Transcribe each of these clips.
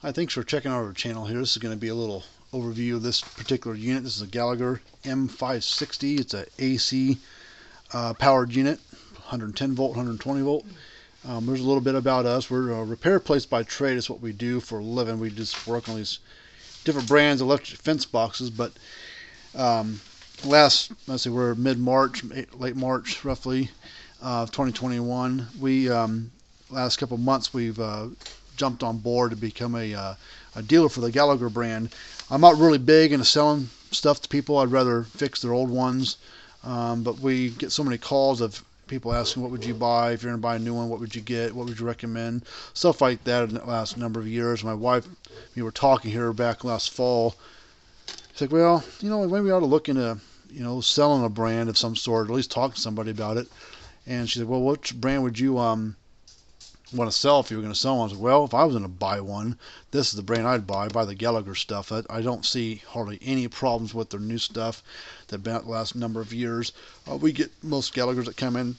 Hi, thanks for checking out our channel here. This is going to be a little overview of this particular unit. This is a Gallagher M560. It's a AC powered unit, 110 volt, 120 volt. There's a little bit about us. We're a repair place by trade. Is what we do for a living. We just work on these different brands of electric fence boxes. But let's see, we're mid-March, late March roughly, 2021. We last couple months we've jumped on board to become a dealer for the Gallagher brand. I'm not really big into selling stuff to people. I'd rather fix their old ones. But we get so many calls of people asking, what would you buy? If you're going to buy a new one, what would you get? What would you recommend? Stuff like that in the last number of years. My wife, we were talking here back last fall. She's like, well, maybe we ought to look into, selling a brand of some sort, or at least talk to somebody about it. And she said, well, which brand would you want to sell if you were going to sell one? I said, well, if I was going to buy one, this is the brand I'd buy. Buy the Gallagher stuff. I don't see hardly any problems with their new stuff that been out the last number of years. We get most Gallaghers that come in.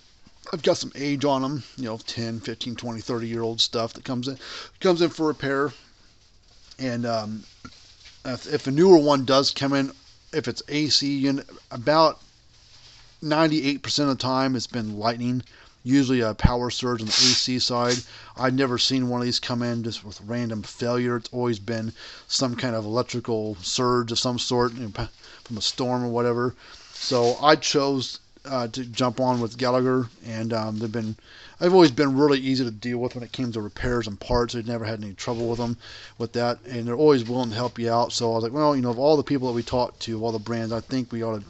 I've got some age on them, 10, 15, 20, 30-year-old stuff that comes in for repair. And if a newer one does come in, if it's AC unit, about 98% of the time it's been lightning. Usually a power surge on the AC side. I've never seen one of these come in just with random failure. It's always been some kind of electrical surge of some sort, from a storm or whatever. So I chose to jump on with Gallagher, and I've always been really easy to deal with when it came to repairs and parts. I've never had any trouble with them with that, and they're always willing to help you out. So I was like, well, of all the people that we talked to, of all the brands, I think we ought to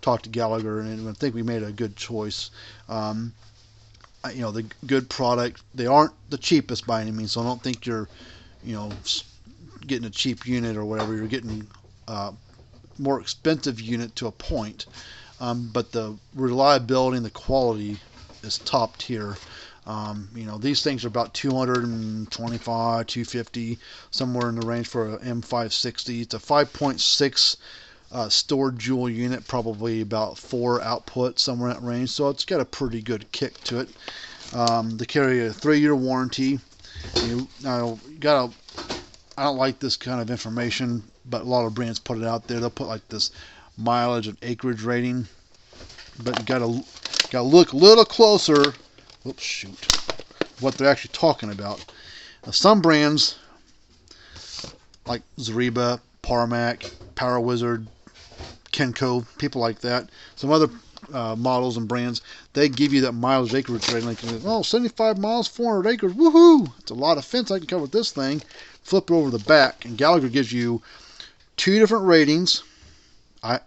talk to Gallagher, and I think we made a good choice. The good product. They aren't the cheapest by any means, so I don't think you're, getting a cheap unit or whatever. You're getting more expensive unit to a point, but the reliability and the quality is top tier. These things are about 225, 250, somewhere in the range for an M560. It's a 5.6 stored joule unit, probably about 4 output, somewhere in that range. So it's got a pretty good kick to it. They carry a 3-year warranty. I don't like this kind of information, but a lot of brands put it out there. They'll put like this mileage and acreage rating, but you gotta look a little closer. Oops, shoot! What they're actually talking about. Now, some brands like Zariba, Parmak, Power Wizard, Kenco, people like that, some other models and brands, they give you that mileage acreage rating. Like, 75 miles, 400 acres, woohoo! It's a lot of fence I can cover with this thing. Flip it over the back, and Gallagher gives you 2 different ratings,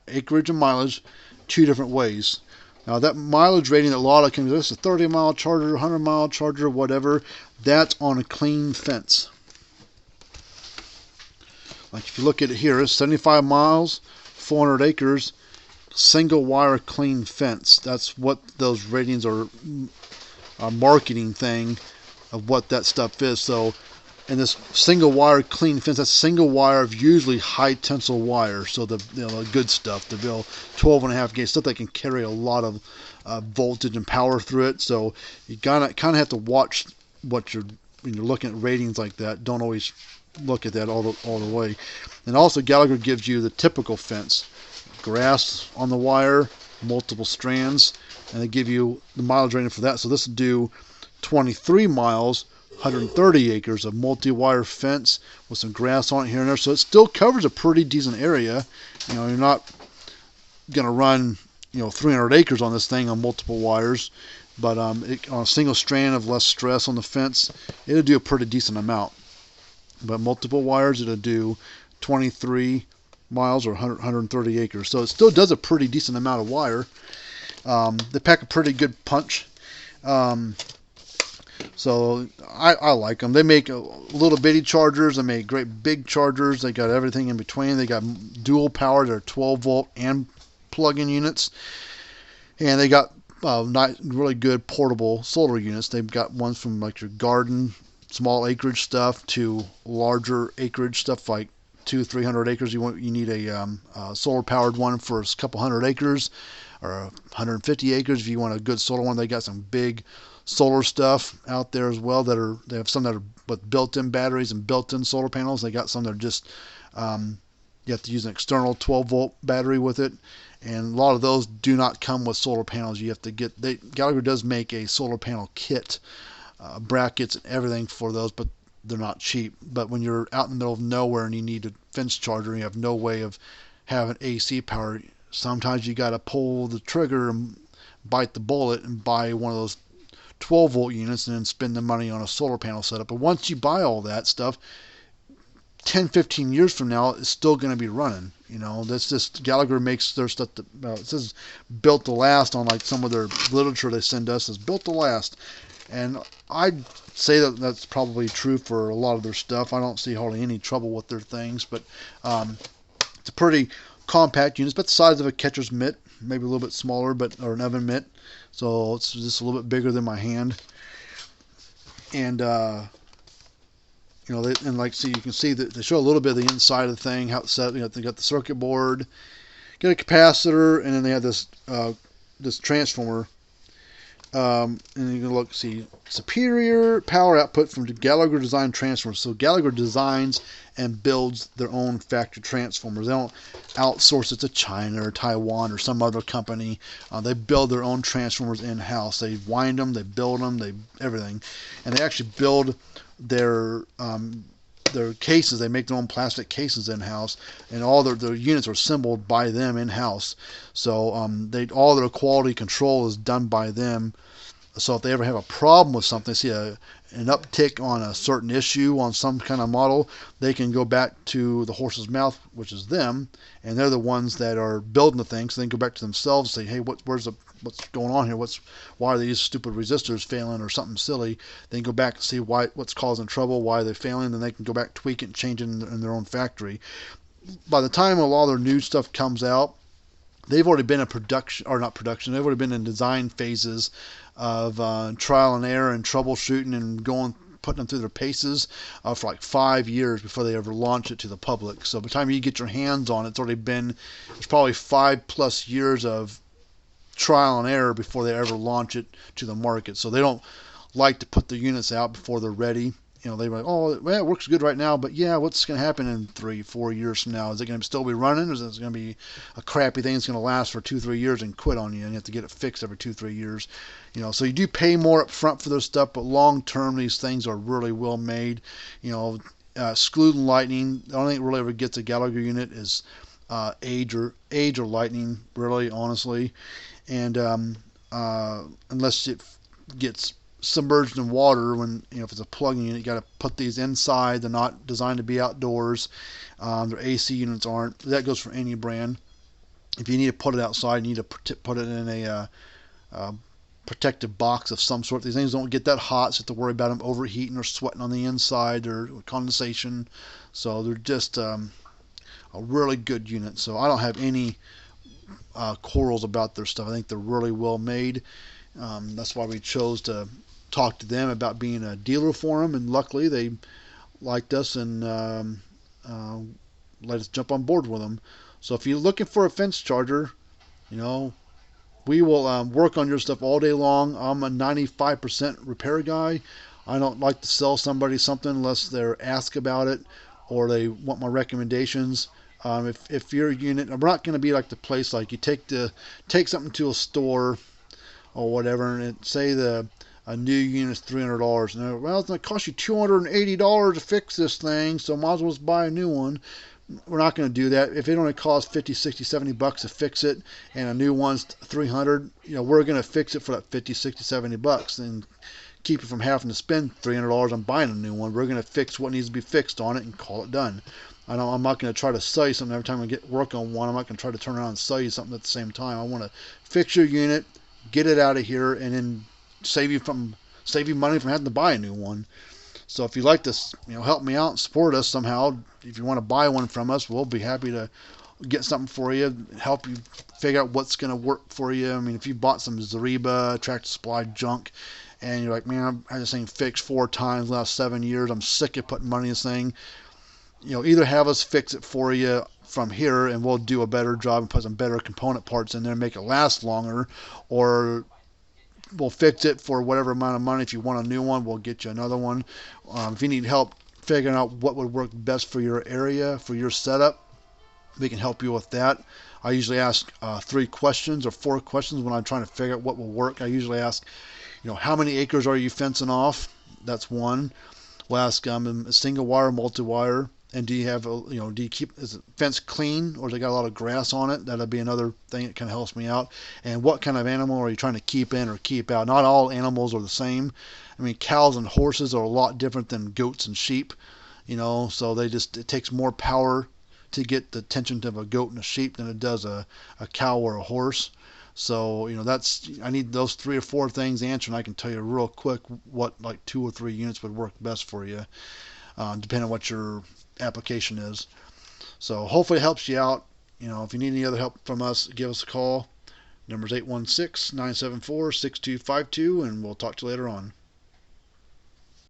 acreage and mileage, 2 different ways. Now that mileage rating, a lot of companies, this is a 30-mile charger, 100-mile charger, whatever, that's on a clean fence. Like if you look at it here, it's 75 miles, 400 acres, single wire clean fence. That's what those ratings are, a marketing thing of what that stuff is. So in this single wire clean fence, that's single wire of usually high tensile wire. So the good stuff, the 12.5 gauge stuff that can carry a lot of voltage and power through it. So you kind of have to watch when you're looking at ratings like that. Don't always look at that all the way. And also Gallagher gives you the typical fence, grass on the wire, multiple strands, and they give you the mileage rating for that. So this will do 23 miles, 130 acres of multi-wire fence with some grass on it here and there. So it still covers a pretty decent area. You're not going to run 300 acres on this thing on multiple wires, but on a single strand of less stress on the fence, it'll do a pretty decent amount. But multiple wires, it'll do 23 miles or 130 acres. So it still does a pretty decent amount of wire. They pack a pretty good punch. So I like them. They make little bitty chargers. They make great big chargers. They got everything in between. They got dual power. They're 12 volt and plug-in units. And they got really good portable solar units. They've got ones from like your garden, small acreage stuff, to larger acreage stuff like 200-300 acres. You need a solar powered one for a couple hundred acres, or 150 acres if you want a good solar one. They got some big solar stuff out there as well. They have some that are with built-in batteries and built-in solar panels. They got some that are just you have to use an external 12-volt battery with it, and a lot of those do not come with solar panels. You have to get Gallagher does make a solar panel kit, brackets and everything for those, but they're not cheap. But when you're out in the middle of nowhere and you need a fence charger and you have no way of having AC power, sometimes you got to pull the trigger and bite the bullet and buy one of those 12-volt units and then spend the money on a solar panel setup. But once you buy all that stuff, 10-15 years from now, it's still going to be running. That's just Gallagher makes their stuff that, it says built to last on like some of their literature they send us is built to last, and I'd say that that's probably true for a lot of their stuff. I don't see hardly any trouble with their things, but it's a pretty compact unit. It's about the size of a catcher's mitt, maybe a little bit smaller, or an oven mitt, so it's just a little bit bigger than my hand. And and like, see, you can see that they show a little bit of the inside of the thing, how it's set. They got the circuit board, got a capacitor, and then they have this this transformer. And you can look, see, superior power output from the Gallagher design transformers. So Gallagher designs and builds their own factory transformers. They don't outsource it to China or Taiwan or some other company. They build their own transformers in-house. They wind them, they build them, everything, and they actually build their cases. They make their own plastic cases in-house, and all their units are assembled by them in-house. So all their quality control is done by them. So if they ever have a problem with something, see an uptick on a certain issue on some kind of model, they can go back to the horse's mouth, which is them, and they're the ones that are building the thing. So they can go back to themselves and say, hey, what's going on here? Why are these stupid resistors failing or something silly? They can go back and see what's causing trouble, why they're failing, then they can go back, tweak it, and change it in their own factory. By the time a lot of their new stuff comes out, they've already been in production, or not production, they've already been in design phases of trial and error and troubleshooting and putting them through their paces for like 5 years before they ever launch it to the public. So by the time you get your hands on it, it's probably 5+ years of trial and error before they ever launch it to the market. So they don't like to put the units out before they're ready. They're like, oh, well, it works good right now, but yeah, what's going to happen in 3-4 years from now? Is it going to still be running, or is it going to be a crappy thing that's going to last for 2-3 years and quit on you, and you have to get it fixed every 2-3 years? So you do pay more up front for those stuff, but long term, these things are really well made. Excluding lightning, the only thing that really ever gets a Gallagher unit is age or lightning, really, honestly. And unless it gets submerged in water, when if it's a plug-in unit, you got to put these inside. They're not designed to be outdoors. Their AC units aren't. That goes for any brand. If you need to put it outside, you need to put it in a protective box of some sort. These things don't get that hot, so you have to worry about them overheating or sweating on the inside or condensation. So they're just a really good unit. So I don't have any quarrels about their stuff. I think they're really well made. That's why we chose to talk to them about being a dealer for them, and luckily they liked us and let us jump on board with them. So if you're looking for a fence charger, we will work on your stuff all day long. I'm a 95% repair guy. I don't like to sell somebody something unless they're asked about it or they want my recommendations. If your unit, we're not going to be like the place like you take something to a store or whatever, and say a new unit's $300, and well, it's going to cost you $280 to fix this thing, so might as well just buy a new one. We're not going to do that. If it only costs $50, $60, $70 to fix it, and a new one's $300, we're going to fix it for that $50, $60, $70 and keep it from having to spend $300 on buying a new one. We're going to fix what needs to be fixed on it and call it done. I'm not going to try to sell you something every time I get work on one. I'm not going to try to turn around and sell you something at the same time. I want to fix your unit, get it out of here, and then save you money from having to buy a new one. So if you'd like to help me out and support us somehow, if you want to buy one from us, we'll be happy to get something for you, help you figure out what's going to work for you. I mean, if you bought some Zariba Tractor Supply junk and you're like, man, I had this thing fixed 4 times in the last 7 years, I'm sick of putting money in this thing, either have us fix it for you from here and we'll do a better job and put some better component parts in there and make it last longer, or we'll fix it for whatever amount of money. If you want a new one, we'll get you another one. If you need help figuring out what would work best for your area, for your setup, we can help you with that. I usually ask 3 questions or 4 questions when I'm trying to figure out what will work. I usually ask, how many acres are you fencing off? That's one. We'll ask a single wire, multi-wire, and do you have do you keep, is the fence clean, or does it got a lot of grass on it? That'll be another thing that kind of helps me out. And what kind of animal are you trying to keep in or keep out? Not all animals are the same. I mean, cows and horses are a lot different than goats and sheep. So it takes more power to get the attention of a goat and a sheep than it does a cow or a horse. So I need those 3 or 4 things answered, and I can tell you real quick what like 2 or 3 units would work best for you, depending on what your application is. So hopefully it helps you out. If you need any other help from us, give us a call. Number's 816-974-6252, and we'll talk to you later on.